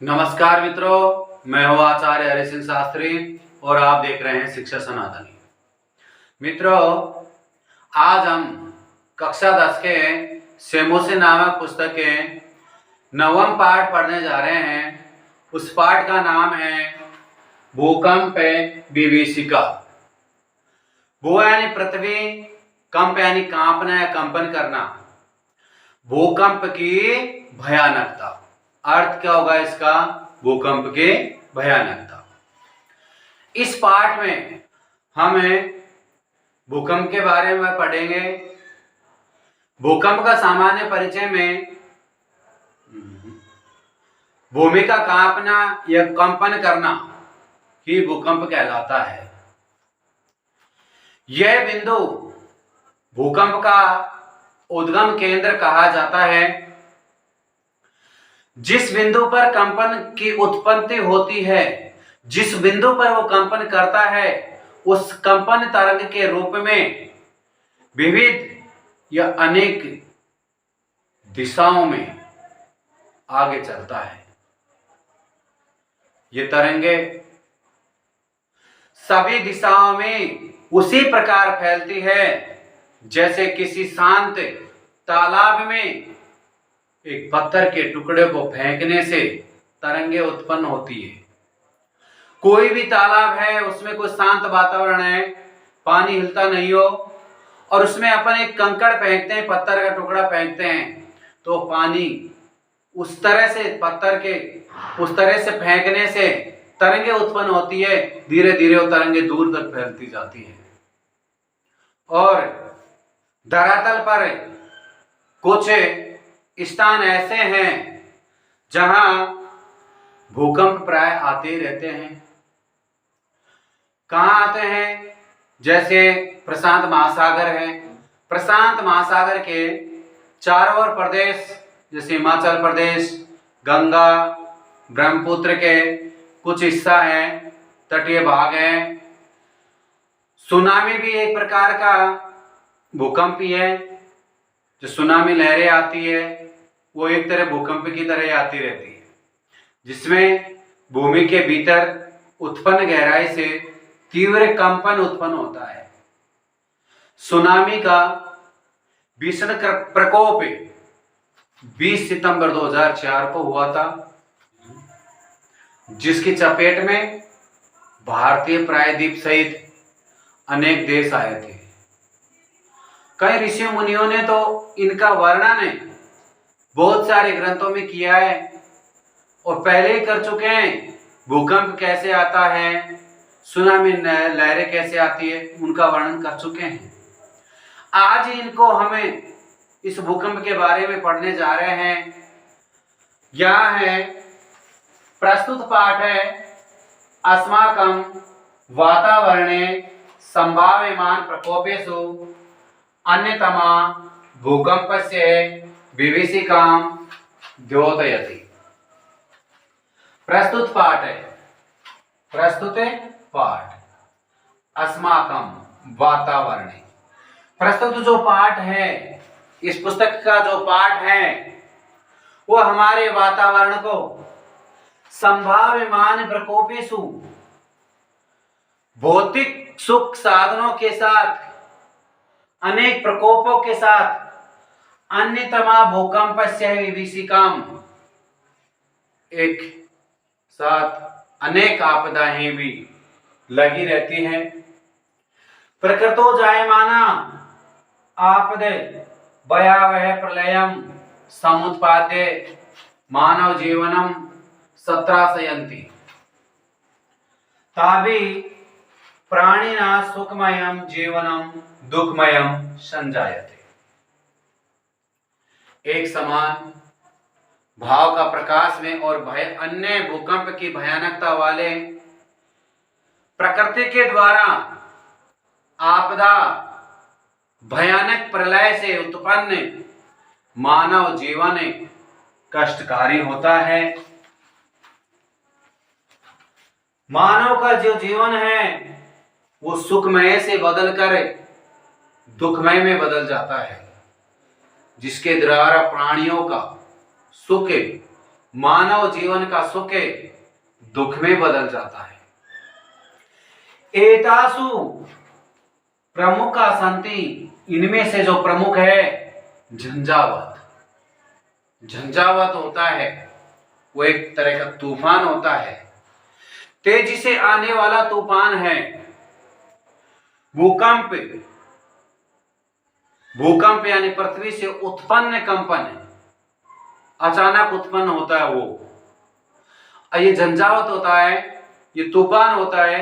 नमस्कार मित्रों, मैं हूं आचार्य हरि सिंह शास्त्री और आप देख रहे हैं शिक्षा सनातनी। मित्रों, आज हम कक्षा 10 के सेमोसे नामक पुस्तक के 9वां पाठ पढ़ने जा रहे हैं। उस पाठ का नाम है भूकंप विभीषिका। भू यानी पृथ्वी, कंप यानी कांपना या कंपन करना, भूकंप की भयानकता। अर्थ क्या होगा इसका? भूकंप की भयानकता। इस पाठ में हम भूकंप के बारे में पढ़ेंगे। भूकंप का सामान्य परिचय में भूमि का कांपना या कंपन करना ही भूकंप कहलाता है। यह बिंदु भूकंप का उद्गम केंद्र कहा जाता है। जिस बिंदु पर कंपन की उत्पत्ति होती है, जिस बिंदु पर वो कंपन करता है, उस कंपन तरंग के रूप में विविध या अनेक दिशाओं में आगे चलता है। ये तरंगे सभी दिशाओं में उसी प्रकार फैलती है जैसे किसी शांत तालाब में एक पत्थर के टुकड़े को फेंकने से तरंगे उत्पन्न होती है। कोई भी तालाब है, उसमें कोई शांत वातावरण है, पानी हिलता नहीं हो, और उसमें अपन एक कंकड़ फेंकते हैं, पत्थर का टुकड़ा फेंकते हैं, तो पानी उस तरह से फेंकने से तरंगे उत्पन्न होती है। धीरे धीरे वो तरंगे दूर तक फैलती जाती है। और धरातल पर कुछ स्थान ऐसे हैं जहां भूकंप प्राय आते रहते हैं। कहां आते हैं? जैसे प्रशांत महासागर है। प्रशांत महासागर के चारों ओर प्रदेश, जैसे हिमाचल प्रदेश, गंगा, ब्रह्मपुत्र के कुछ हिस्सा है, तटीय भाग है। सुनामी भी एक प्रकार का भूकंप ही है। जो सुनामी लहरें आती है वो एक तरह भूकंप की तरह आती रहती है, जिसमें भूमि के भीतर उत्पन्न गहराई से तीव्र कंपन उत्पन्न होता है। सुनामी का भीषण प्रकोप 20 सितंबर 2004 को हुआ था, जिसकी चपेट में भारतीय प्रायद्वीप सहित अनेक देश आए थे। कई ऋषि मुनियों ने तो इनका वर्णन बहुत सारे ग्रंथों में किया है और पहले ही कर चुके हैं। भूकंप कैसे आता है, सुनामी लहरें कैसे आती है, उनका वर्णन कर चुके हैं। आज इनको हमें इस भूकंप के बारे में पढ़ने जा रहे हैं। यह है प्रस्तुत पाठ है अस्माकं वातावरणे संभाव्यमान प्रकोपेषु अन्यतमा भूकंपस्य विभीषिकां द्योतयति। प्रस्तुत पाठ अस्माकं वातावरणे। प्रस्तुत जो पाठ है, इस पुस्तक का जो पाठ है, वो हमारे वातावरण को संभाव्यमान प्रकोपेषु, भौतिक सुख साधनों के साथ, अनेक प्रकोपों के साथ, अन्यतमा भूकंपस्य विभीषिकाम, एक साथ अनेक आपदाएं भी लगी रहती हैं। प्रकृतो जायमाना आपदे भयावह प्रलयम समुत्पाद्य मानव जीवनम सत्रासयन्ति ताभि प्राणिना सुखमयम जीवनम दुखमयम संजायते। एक समान भाव का प्रकाश में और अन्य भूकंप की भयानकता वाले प्रकृति के द्वारा आपदा भयानक प्रलय से उत्पन्न मानव जीवन कष्टकारी होता है। मानव का जो जीवन है वो सुखमय से बदलकर दुखमय में बदल जाता है, जिसके द्वारा प्राणियों का सुख मानव जीवन का सुख दुख में बदल जाता है। एतासु प्रमुखा संति, इनमें से जो प्रमुख है झंझावात। झंझावात होता है वो एक तरह का तूफान होता है, तेजी से आने वाला तूफान है। भूकंप, भूकंप यानी पृथ्वी से उत्पन्न कंपन है, अचानक उत्पन्न होता है वो। ये झंझावात होता है, ये तूफान होता है।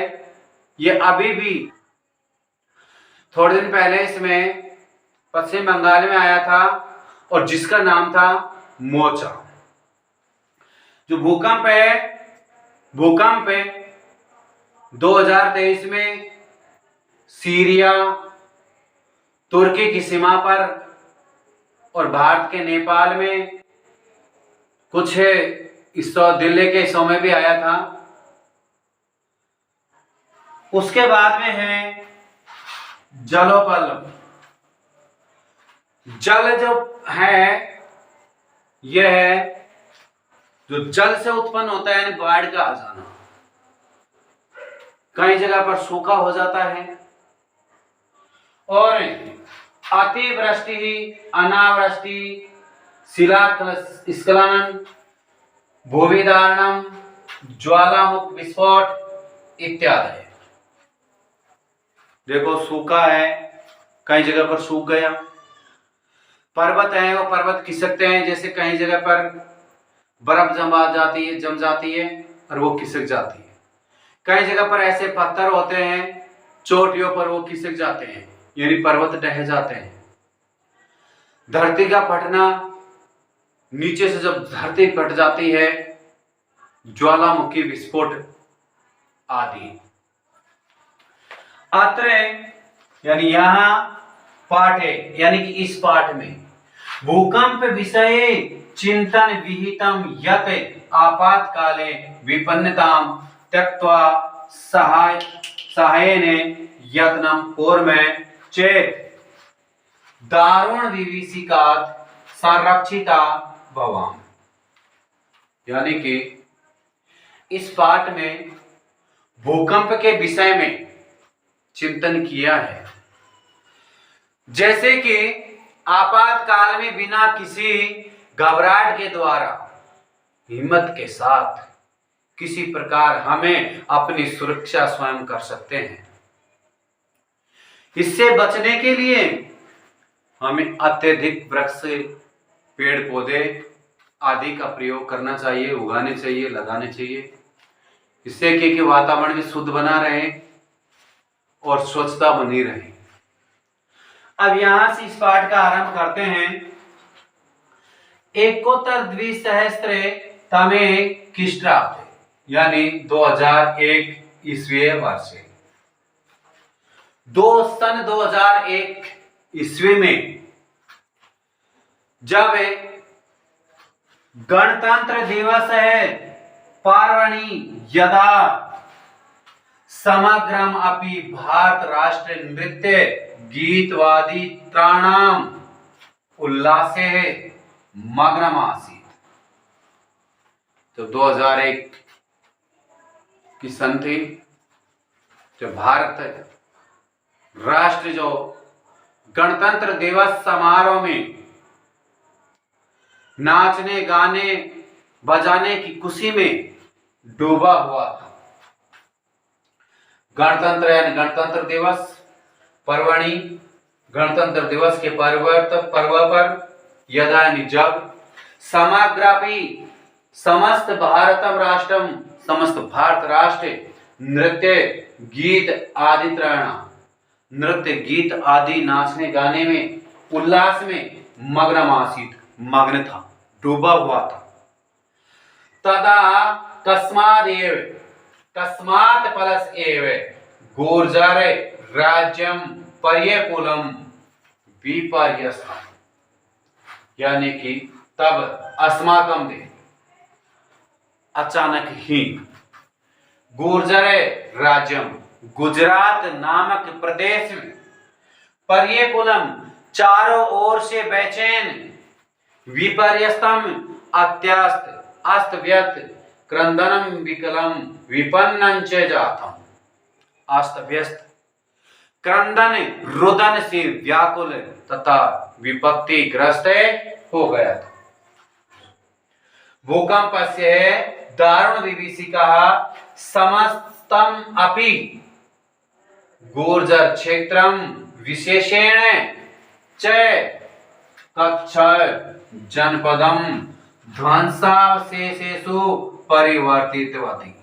ये अभी भी थोड़े दिन पहले इसमें पश्चिम बंगाल में आया था और जिसका नाम था मोचा। जो भूकंप है, भूकंप 2023 में सीरिया, तुर्की की सीमा पर और भारत के नेपाल में, कुछ इस दिल्ली के हिस्सों में भी आया था। उसके बाद में है जलोपल। जल जो है यह है जो जल से उत्पन्न होता है, यानी बाढ़ का आ जाना। कई जगह पर सूखा हो जाता है। और अतिवृष्टि, अनावृष्टि, शिलास्खलन, भूविदारणम, ज्वालामुख विस्फोट इत्यादि। देखो सूखा है, कई जगह पर सूख गया। पर्वत है, वो पर्वत खिसकते हैं, जैसे कई जगह पर बर्फ जम जाती है और वो खिसक जाती है। कई जगह पर ऐसे पत्थर होते हैं चोटियों पर, वो खिसक जाते हैं, यानी पर्वत ढह जाते हैं। धरती का फटना, नीचे से जब धरती फट जाती है, ज्वालामुखी विस्फोट आदि। अत्र यानी यहां पाठ है, यानी कि इस पाठ में भूकंप विषये चिंतन विहितम यत आपातकाले विपन्नताम त्यक्त्वा सहायेन यत्नम कूर्मः चेत् दारुण विभीषिकात् संरक्षिता भवाम। यानी कि इस पाठ में भूकंप के विषय में चिंतन किया है, जैसे कि आपातकाल में बिना किसी घबराहट के द्वारा हिम्मत के साथ किसी प्रकार हमें अपनी सुरक्षा स्वयं कर सकते हैं। इससे बचने के लिए हमें अत्यधिक वृक्ष, पेड़ पौधे आदि का प्रयोग करना चाहिए, उगाने चाहिए, लगाने चाहिए। इससे कि वातावरण भी शुद्ध बना रहे और स्वच्छता बनी रहे। अब यहां से इस पाठ का आरंभ करते हैं। एकोत्तर द्विसहस्त्र तमे ख्रीष्टाब्दे, यानी 2001 ईस्वी वर्ष। सन 2001 ईस्वी में जब गणतंत्र दिवस है पर्वणि यदा समग्रम अपि भारत राष्ट्र नृत्य गीतवादी त्राणाम उल्लासे मग्नम आसीत्। तो 2001 की सन थी जब भारत राष्ट्र जो गणतंत्र दिवस समारोह में नाचने, गाने, बजाने की खुशी में डूबा हुआ था। गणतंत्र यानी गणतंत्र दिवस, पर्वणि गणतंत्र दिवस के पर्व पर, यदा यानी जब, समग्रापि समस्त भारतम राष्ट्रम, समस्त भारत राष्ट्र, नृत्य गीत आदि त्राणा, नृत्य गीत आदि नाचने गाने में, उल्लास में मग्न आसीत्, मग्न था, डूबा हुआ था। तदा तस्मात् फलस एव गुर्जर राज्यम पर्यकुलम विपर्यस्तम। यानी कि तब अस्माकम दे, अचानक ही, गुर्जर राज्यम, गुजरात नामक प्रदेश में, पर्यकुलम चारों ओर से बेचैन, विपर्यस्तम अत्यस्त, अस्त व्यस्त क्रंदनम विकलम विपन्नं च जातम। अस्त व्यस्त क्रंदन रुदन से व्याकुल तथा विपत्ति ग्रस्त हो गया था। भूकंप से दारुण विभीषिका समस्तम अपि गुर्जर क्षेत्रम विशेषेण च कच्छ जनपदम ध्वंसावशेषेषु परिवर्तितवती।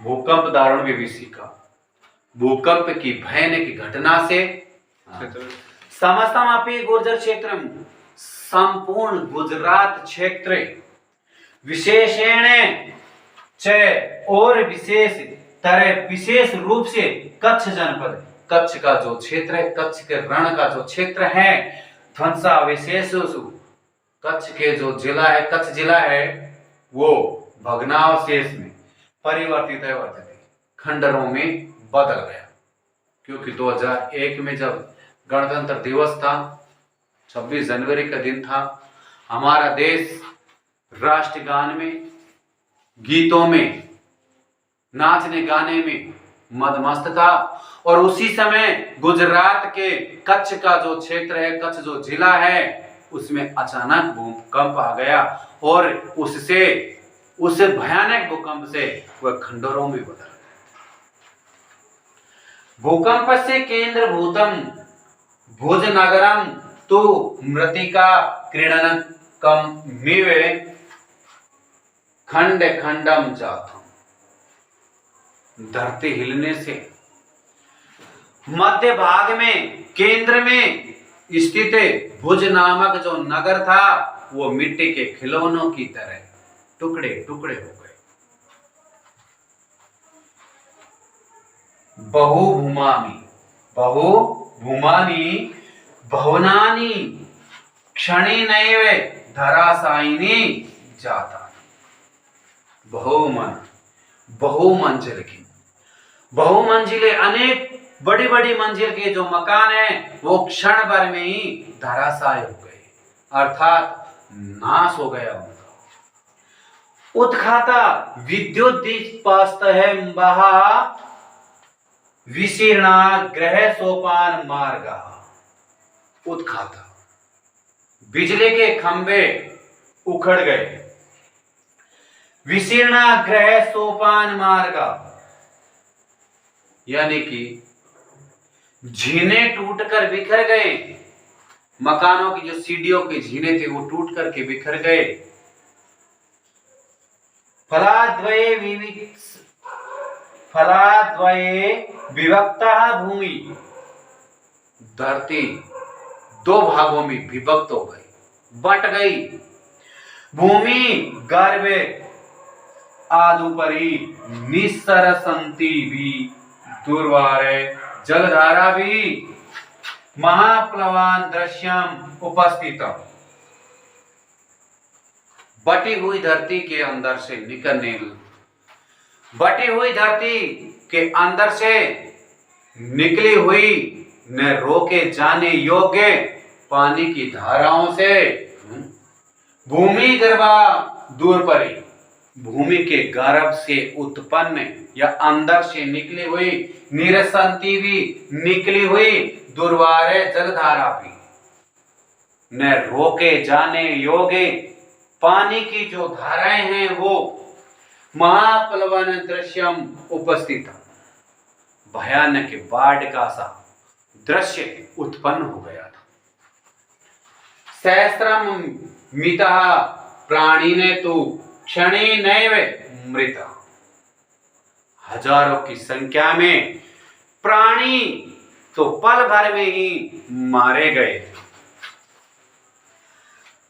भूकंप दारुण विभीषिका, भूकंप की भयानक घटना से समस्तम अपि गुर्जर क्षेत्रम, संपूर्ण गुजरात क्षेत्र, विशेषेण च और विशेष तरह विशेष रूप से कच्छ जनपद, कच्छ का जो क्षेत्र है, कच्छ के रण का जो क्षेत्र है, ध्वंसावशेषेषु, कच्छ के जो जिला है, कच्छ जिला है, वो भग्नावशेष में परिवर्तित है, खंडरों में बदल गया। क्योंकि 2001 में जब गणतंत्र दिवस था, 26 जनवरी का दिन था, हमारा देश राष्ट्रगान में, गीतों में, नाचने गाने में मदमस्त था। और उसी समय गुजरात के कच्छ का जो क्षेत्र है, कच्छ जो जिला है, उसमें अचानक भूकंप आ गया और उससे, उस भयानक भूकंप से वह खंडरों में बदल गया। भूकंप से केंद्र भूतम भुज नगरम तो मृतिका क्रीडन कम मिवे खंड खंडम जातम। धरती हिलने से मध्य भाग में, केंद्र में स्थित भुज नामक जो नगर था, वो मिट्टी के खिलौनों की तरह टुकड़े टुकड़े हो गए। बहुभूमानी भवनानी क्षणेनैव धराशायिनी जाता। बहुमंजिल की, बहुमंजिले अनेक बड़ी बड़ी मंजिल के जो मकान हैं, वो क्षण भर में ही धराशाय हो गए, अर्थात नाश हो गया उनका। उत्खाता विद्युत दीपस्तंभः विशीर्णा गृह सोपान मार्ग। उत्खाता, बिजली के खंभे उखड़ गए। विशीर्णा गृह सोपान मार्ग, यानी कि झीने टूटकर बिखर गए। मकानों की जो सीढ़ियों के झीने थे, वो टूट करके बिखर गए। फलाद्वये विभक्ता भूमि, धरती दो भागों में विभक्त हो गई, बट गई। भूमि गर्भे आदुपरी निस्सरसंती भी दुर्वारे जलधारा भी महाप्लवान दृश्यम उपस्थितम। बटी हुई धरती के अंदर से निकलने, बटी हुई धरती के अंदर से निकली हुई न रोके जाने योग्य पानी की धाराओं से भूमि गर्भा दूर परी, भूमि के गर्भ से उत्पन्न या अंदर से निकली हुई, निरसंती भी निकली हुई दुर्वारे जलधारा भी, न रोके जाने योग्य पानी की जो धाराएं हैं, वो महाप्लवन दृश्यम उपस्थित, भयानक बाढ़ का सा दृश्य उत्पन्न हो गया था। सहस्रम मिता प्राणी ने तो क्षणे नैव मृता, हजारों की संख्या में प्राणी तो पल भर में ही मारे गए।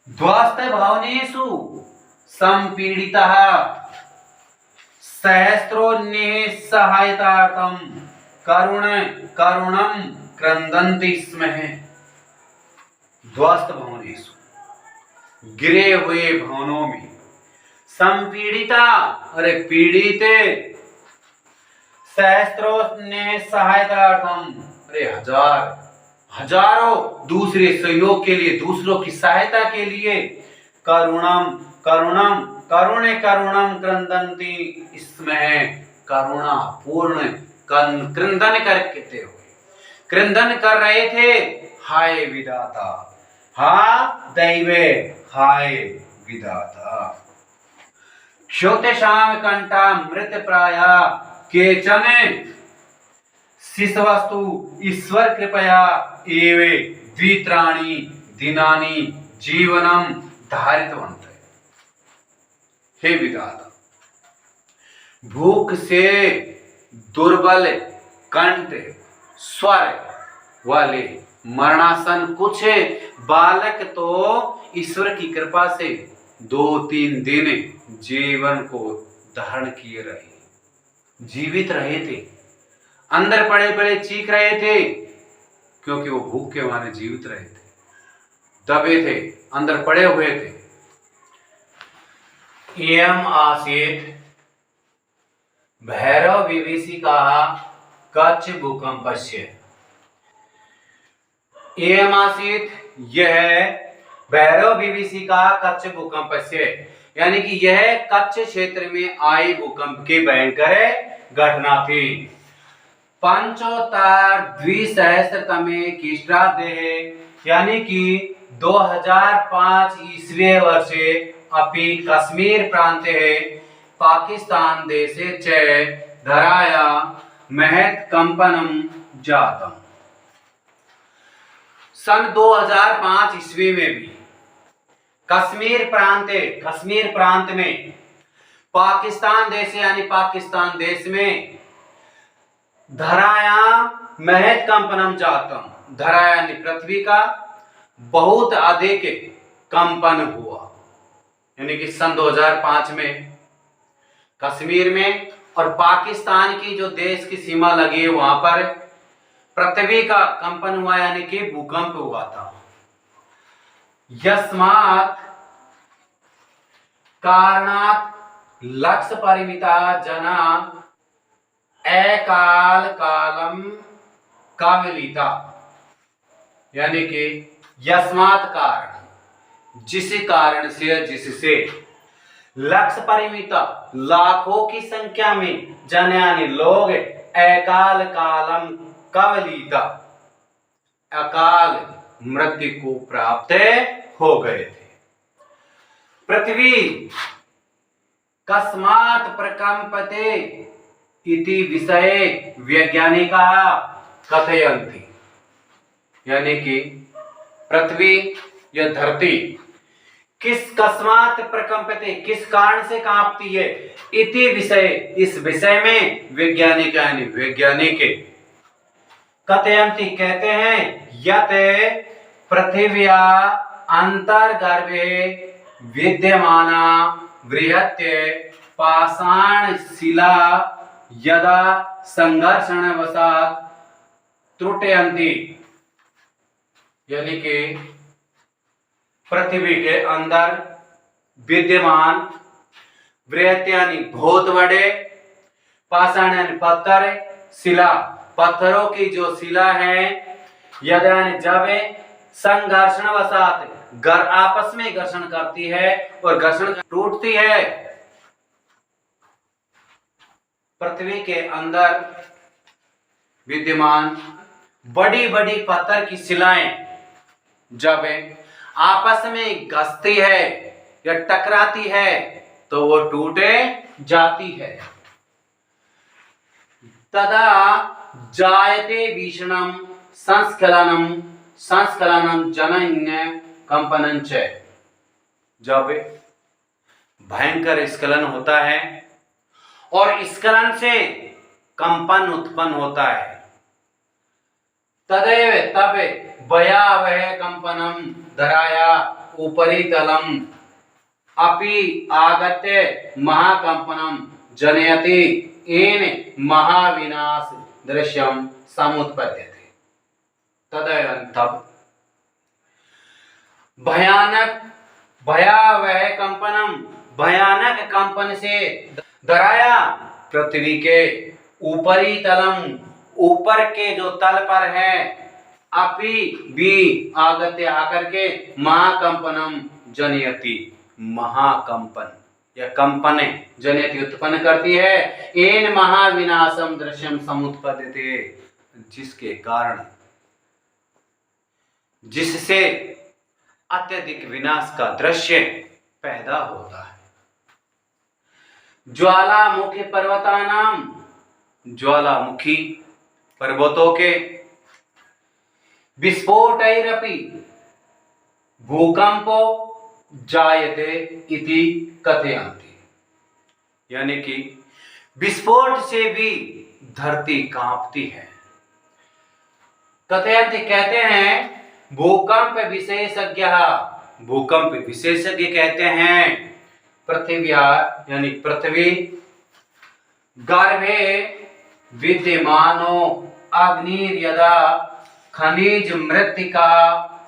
ध्वस्त भवनेषु संपीड़ितः सहस्रोन्ये सहायतार्थं करुणं क्रंदन्ति स्म। ध्वस्त भवनेषु, गिरे हुए भवनों में, संपीड़िता, अरे पीड़ित, सहस्रोन्ये सहायतार्थम, अरे हजारों दूसरे सहयोग के लिए, दूसरों की सहायता के लिए, करुणम करुणम करुणे करुणम क्रंदंती, इसमें करुणा पूर्ण क्रंदन करते हुए क्रंदन कर रहे थे। हाय विधाता, हा दैवे, हाय विधाता। क्षोतेषां कंठा मृत प्राया, केचन शिशवस्तु ईश्वर कृपया एवे द्वित्राणि दिनानि जीवनम धारितवन्त। हे विधाता, भूख से दुर्बल कंठ स्वर वाले मरणासन कुछ बालक तो ईश्वर की कृपा से 2-3 दिन जीवन को धारण किए रहे, जीवित रहे थे, अंदर पड़े पड़े चीख रहे थे, क्योंकि वो भूख के मारे जीवित रहे थे, दबे थे, अंदर पड़े हुए थे। इयम आसीत भैरव विभीषिका कच्छ भूकंपस्य। इयम आसीत, यह भैरव विभीषिका कच्छ भूकंपस्य, यानी कि यह कच्छ क्षेत्र में आए भूकंप की भयंकर घटना थी। पंचोत्तर द्विसहस्रतमे ख्रीष्टाब्दे, यानी कि 2005 ईस्वी वर्षे अपि कश्मीर प्रांते पाकिस्तान देशे च धराया महत् कंपनम जातम। सन 2005 ईस्वी में भी कश्मीर प्रांत में पाकिस्तान देश यानी पाकिस्तान देश में धराया महत् कंपनम जातम, धराया यानी पृथ्वी का बहुत अधिक कंपन हुआ, यानी कि सन 2005 में कश्मीर में और पाकिस्तान की जो देश की सीमा लगी है वहां पर पृथ्वी का कंपन हुआ, यानी कि भूकंप हुआ था। यस्मात् कारणात् लक्ष्य परिमिता जना एकाल कालम कावलिता, यानी कि यस्मात् कारण, जिस कारण से जिससे लक्ष्य परिमिता लाखों की संख्या में जन यानी लोग एकाल कालम कावलिता, अकाल मृत्यु को प्राप्त हो गए थे। पृथ्वी कस्मात् प्रकंपते इति विषये वैज्ञानिका कथयन्ति, यानी कि पृथ्वी या धरती किस कस्मात् प्रकंपते, किस कारण से कांपती है, इति विषय, इस विषय में वैज्ञानिक यानी वैज्ञानिक कथयन्ति कहते हैं, यत पृथिव्या अंतर्गर्भे विद्यमाना बृहत् पाषाण शिला यदा संघर्षणवशात् त्रुटयन्ति, यानी कि पृथ्वी के अंदर विद्यमान बृहत् यानी बहुत बड़े, पाषाण यानी पत्थर, शिला पत्थरों की जो शिला है, यदि जब संघर्षणवशात आपस में घर्षण करती है और घर्षण टूटती है, पृथ्वी के अंदर विद्यमान बड़ी बड़ी पत्थर की शिलाएं जब आपस में घसती है या टकराती है तो वो टूटे जाती है। तदा जायते भीषणम संस्खलनम जनन्य कंपनंच, जब भयंकर स्खलन होता है और स्खलन से कंपन उत्पन्न होता है, तदेव तब भयावह कंपनम धराया उपरी तलम अपि आगत्य महाकंपनम जनयति येन महाविनाश दृश्यम समुत्पद्यते। तब भयावह कंपनम, भयानक कंपन से धराया पृथ्वी के ऊपरी तलम, ऊपर के जो तल पर है, अपि भी आगत्य आकर के महाकंपनम जनयति, महाकंपन या कंपने जनयति उत्पन्न करती है। एन महाविनाशम दृश्यम समुत्पद्यते, जिसके कारण, जिससे अत्यधिक विनाश का दृश्य पैदा होता है। ज्वालामुखी पर्वतानाम, ज्वालामुखी पर्वतों के, विस्फोटैरपि भूकंपो जायते इति कथयन्ति, यानी कि विस्फोट से भी धरती कांपती है। कथयन्ति कहते हैं, भूकंप विशेषज्ञ, भूकंप विशेषज्ञ कहते हैं, पृथिव्या यानी पृथ्वी गर्भे विद्यमानो अग्निर्यदा खनिज मृत्तिका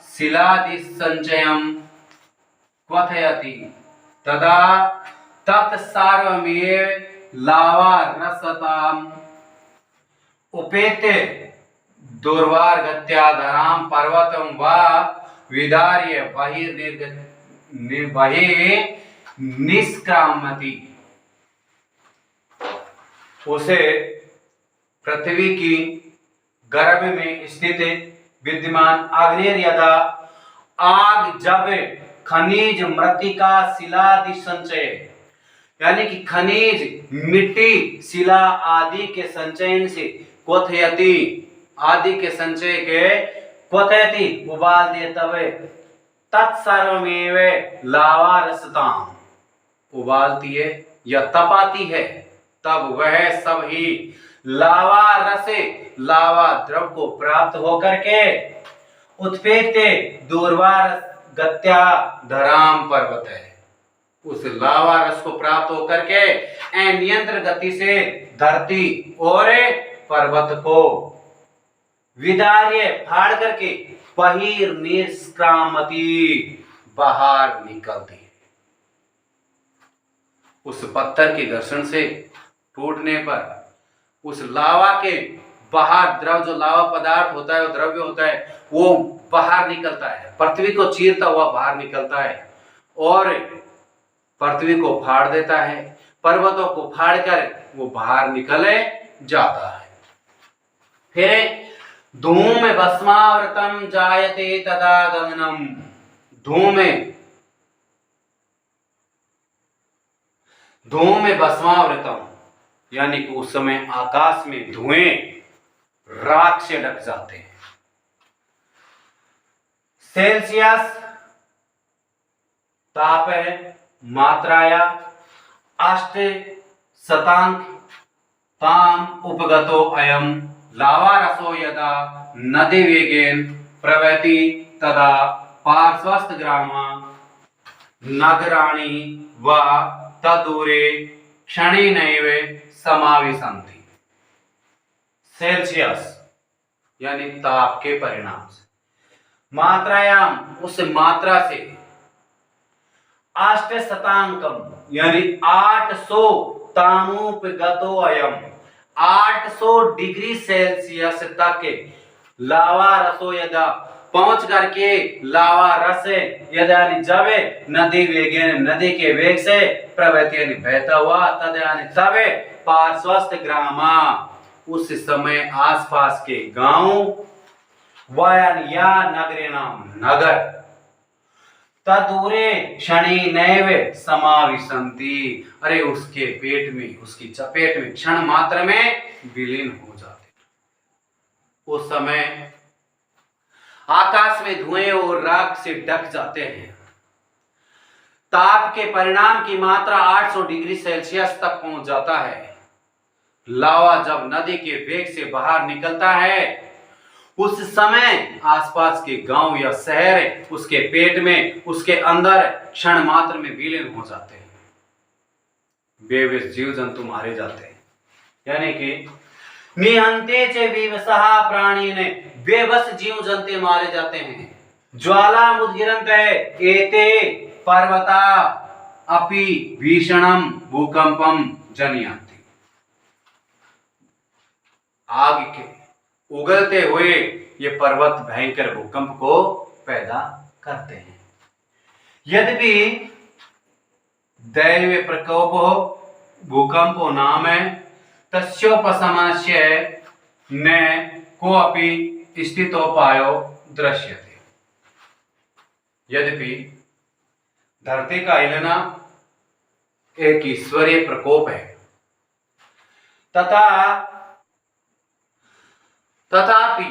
शिलादि संचयम क्वथयति तदा तत्सार्वमेव लावा रसताम उपेत्य दुर्वार्गत्या धराम पर्वतम वा विदार्य बहिर्निर्बहि निष्क्रामति, उसे पृथ्वी की गर्भ में स्थित विद्यमान अग्निर्यदा, आग जब खनिज मृत्तिका शिलादि संचय, यानी कि खनिज मिट्टी शिला आदि के संचयन से, क्वथयति आदि के संचय के, क्वथयति उबाल दिए तब, तत्सर्वमेव लावा रसताम उबालती है या तपाती है, तब वह सब ही लावा रसे, लावा द्रव को प्राप्त होकर के उत्पेत्ते दूरवार गत्या धराम पर्वत है, उस लावा रस को प्राप्त होकर के अनियंत्रित गति से धरती और पर्वत को विदार्य फाड़ करके बहिर्निष्क्रामति बाहर निकलती है। उस पत्थर के घर्षण से टूटने पर उस लावा के बाहर द्रव, जो लावा पदार्थ होता है, वो द्रव्य होता है, वो बाहर निकलता है, पृथ्वी को चीरता हुआ बाहर निकलता है और पृथ्वी को फाड़ देता है, पर्वतों को फाड़कर वो बाहर निकले जाता है। फिर धूम भस्मावृतम जायते तदा गगनम, धूम भस्मावृतम, यानी कि उस समय आकाश में धुएं राख से ढक जाते हैं। सेल्सियस ताप है, मात्राया 8 शतांक ताम उपगतो अयम लावा रसो यदा नदी वेगेन प्रवहति तदा पार्श्वस्थ ग्रामा नगराणि व तदूरे क्षणेनैव समाविशन्ति। सेल्सियस यानी ताप के परिणाम से, मात्रायाम उस मात्रा से, 8 शतांकम यानी 800 तामुपगतो अयम, 800 डिग्री सेल्सियस तक लावा रसो यदा पहुंच करके लावा रस यदा जब नदी वेगेन, नदी के वेग से प्रवहति यानी बहता हुआ, तद यानी तब पार्श्वस्थ ग्रामा उस समय आसपास के गांव, वयन या नगरे नाम नगर, तदूरे क्षणी नैव समाविशन्ति, अरे उसके पेट में, उसकी चपेट में क्षण मात्र में विलीन हो जाते। उस समय आकाश में धुएं और राख से ढक जाते हैं। ताप के परिणाम की मात्रा 800 डिग्री सेल्सियस तक पहुंच जाता है। लावा जब नदी के वेग से बाहर निकलता है, उस समय आसपास के गांव या शहर उसके पेट में, उसके अंदर क्षण मात्र में विलीन हो जाते हैं। बेबस जीव जंतु मारे जाते हैं, यानी कि निहंते चे विवसहा प्राणी ने, बेबस जीव जंतु मारे जाते हैं। ज्वाला मुद्गिरंत है एते पर्वता अपि भीषणम भूकंपम जनयन्ति, आग के उगलते हुए ये पर्वत भयंकर भूकंप को पैदा करते हैं। यद्यपि दैव प्रकोपो भूकंपो नाम तस्योपशमनस्य न कोऽपि स्थितोपायो दृश्यते। यद्यपि धरती का हिलना एक ईश्वरीय प्रकोप है, तथापि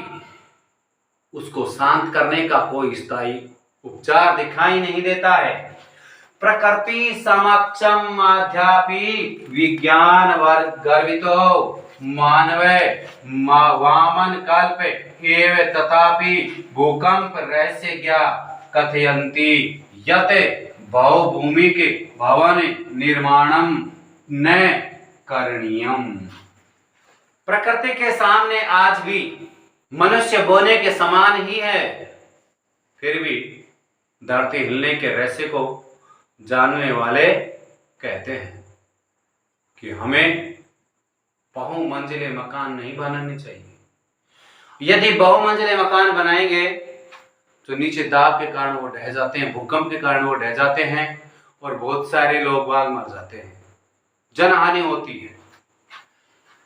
उसको शांत करने का कोई स्थायी उपचार दिखाई नहीं देता है। प्रकृति समक्षम अध्यापि विज्ञान वर्ग गर्वितो मानव वामन कल्प एव तथापि भूकंप रहस्य ज्ञा कथयन्ति यत बहुभूमिक भवन निर्माणम न करणीयम। प्रकृति के सामने आज भी मनुष्य बोने के समान ही है, फिर भी धरती हिलने के रहस्य को जानने वाले कहते हैं कि हमें बहुमंजिले मकान नहीं बनाने चाहिए। यदि बहुमंजिले मकान बनाएंगे तो नीचे दाब के कारण वो ढह जाते हैं, भूकंप के कारण वो ढह जाते हैं और बहुत सारे लोग बाग मर जाते हैं, जनहानि होती है।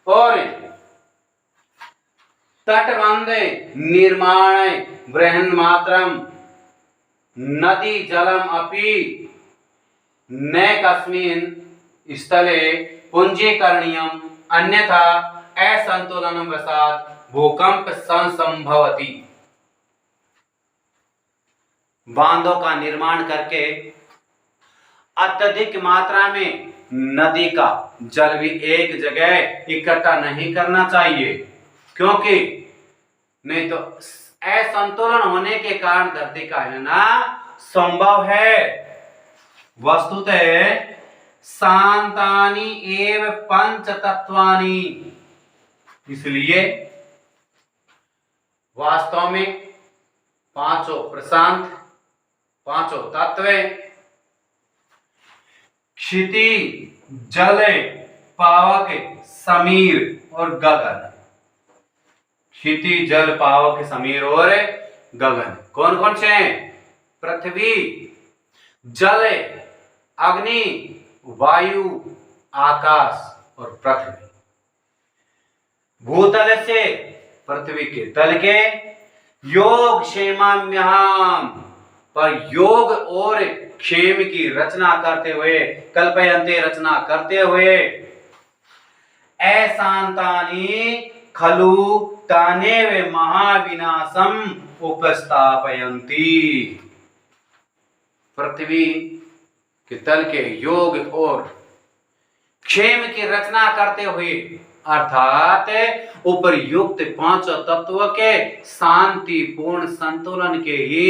और तटबंध निर्माण बृहन् मात्रम नदी जलम अपि न कस्मिन् स्थले पुंजीकरणीयम अन्यथा असंतुलनम वशात् भूकंप संभवति। बांधों का निर्माण करके अत्यधिक मात्रा में नदी का जल भी एक जगह इकट्ठा नहीं करना चाहिए, क्योंकि नहीं तो असंतुलन होने के कारण धरती का हिलना संभव है। वस्तुतः शांतानि एव पंच तत्वानि, इसलिए वास्तव में पांचों प्रशांत, पांचों तत्व क्षिति जल पावक समीर और गगन। क्षिति जल पावक समीर और गगन कौन कौन से हैं? पृथ्वी, जल, अग्नि, वायु, आकाश और पृथ्वी। भूतल से पृथ्वी के तल के योग क्षेमाम्यहम, पर योग और क्षेम की रचना करते हुए, कल्पयन्ते रचना करते हुए, अशांतानि खलु तानेव महाविनाशम उपस्थापयन्ति। पृथ्वी के तल के योग और क्षेम की रचना करते हुए, अर्थात उपरयुक्त पांचों तत्व के शांतिपूर्ण संतुलन के ही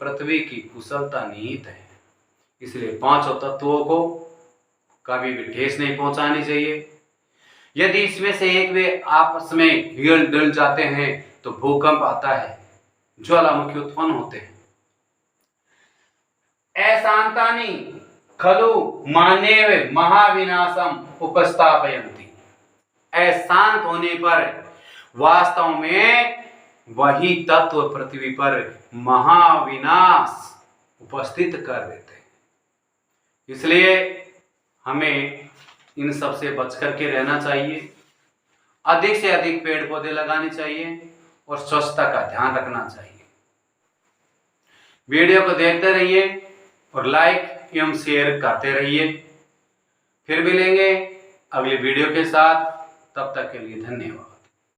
पृथ्वी की कुशलता निहित है। इसलिए पांचों तत्वों को कभी भी ठेस नहीं पहुंचानी चाहिए। यदि इसमें से एक वे आपस में हिल डुल जाते हैं तो भूकंप आता है, ज्वालामुखी उत्पन्न होते हैं। अशांतानि खलु मानेव महाविनाशम उपस्थापयन्ति। अशांत होने पर वास्तव में वही तत्व पृथ्वी पर महाविनाश उपस्थित कर देते हैं। इसलिए हमें इन सब से बच करके रहना चाहिए। अधिक से अधिक पेड़ पौधे लगाने चाहिए और स्वच्छता का ध्यान रखना चाहिए। वीडियो को देखते रहिए और लाइक एवं शेयर करते रहिए। फिर मिलेंगे अगली वीडियो के साथ, तब तक के लिए धन्यवाद।